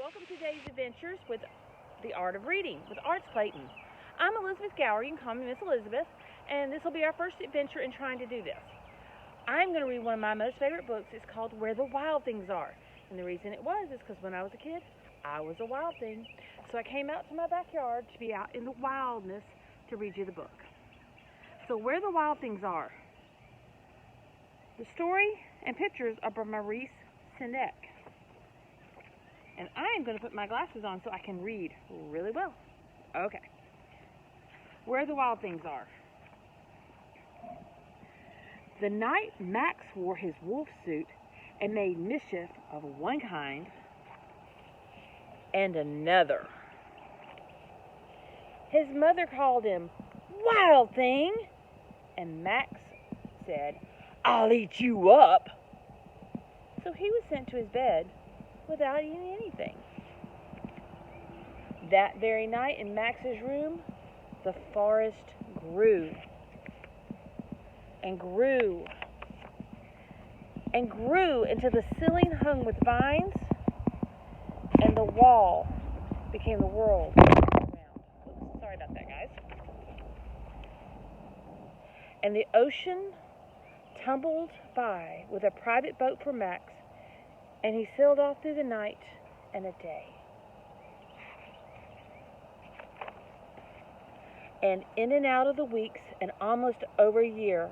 welcome to today's adventures with the Art of Reading with Arts Clayton. I'm Elizabeth Gower, you can call me Miss Elizabeth, and this will be our first adventure in trying to do this. I'm going to read one of my most favorite books. It's called Where the Wild Things Are. And the reason it was is because when I was a kid, I was a wild thing. So I came out to my backyard to be out in the wildness to read you the book. So Where the Wild Things Are. The story and pictures are by Maurice Sendak. And I am going to put my glasses on so I can read really well. Okay. Where the Wild Things Are. The night Max wore his wolf suit and made mischief of one kind and another. His mother called him Wild Thing, and Max said, "I'll eat you up." So he was sent to his bed without eating anything. That very night in Max's room, the forest grew and grew and grew until the ceiling hung with vines and the wall became the world around. Oops, sorry about that, guys. And the ocean tumbled by with a private boat for Max, and he sailed off through the night and a day. And in and out of the weeks and almost over a year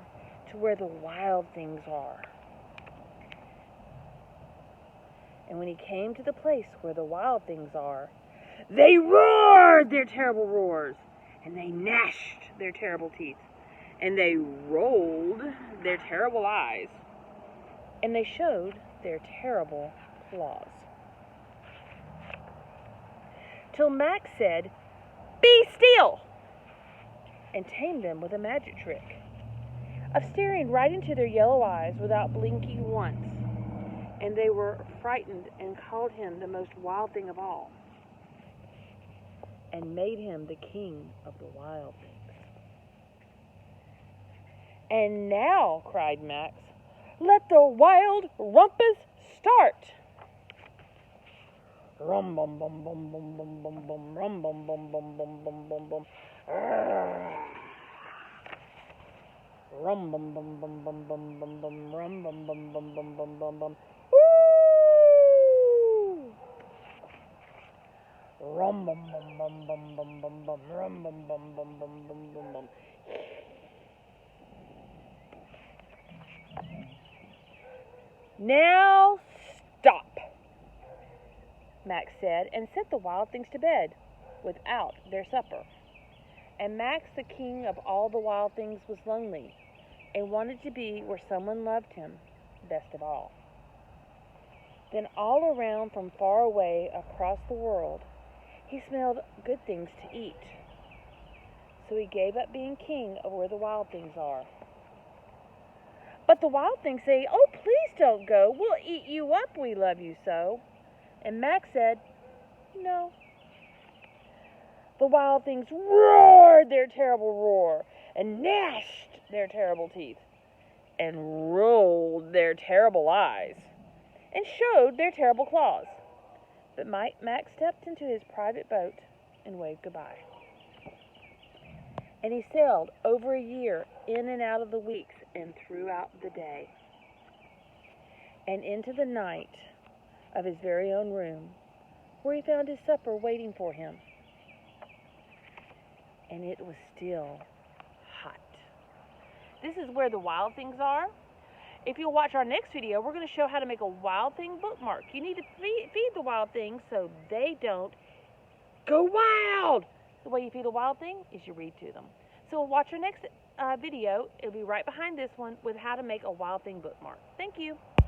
to where the wild things are. And when he came to the place where the wild things are, they roared their terrible roars, and they gnashed their terrible teeth, and they rolled their terrible eyes, and they showed their terrible claws. Till Max said, "Be still!" and tamed them with a magic trick of staring right into their yellow eyes without blinking once. And they were frightened and called him the most wild thing of all, and made him the king of the wild things. "And now," cried Max, "let the wild rumpus start." Rum bum bum bum bum bum bum bum, rum bum bum bum bum bum bum bum. Rum bum bum bum bum bum bum bum, rum bum bum bum bum bum bum bum. Woo! Rum bum bum bum bum bum bum bum, rum bum bum bum bum bum bum bum. "Now stop," Max said, and sent the wild things to bed without their supper. And Max, the king of all the wild things, was lonely and wanted to be where someone loved him best of all. Then all around from far away across the world, he smelled good things to eat. So he gave up being king of where the wild things are. But the wild things say, "Oh, please don't go. We'll eat you up. We love you so." And Max said, "No." The wild things roared their terrible roar, and gnashed their terrible teeth, and rolled their terrible eyes, and showed their terrible claws. But Max stepped into his private boat and waved goodbye. And he sailed over a year, in and out of the weeks, and throughout the day, and into the night of his very own room, where he found his supper waiting for him. And it was still hot. This is Where the Wild Things Are. If you'll watch our next video, we're going to show how to make a wild thing bookmark. You need to feed the wild things so they don't go wild. The way you feed a wild thing is you read to them. So we'll watch our next video. It'll be right behind this one with how to make a wild thing bookmark. Thank you.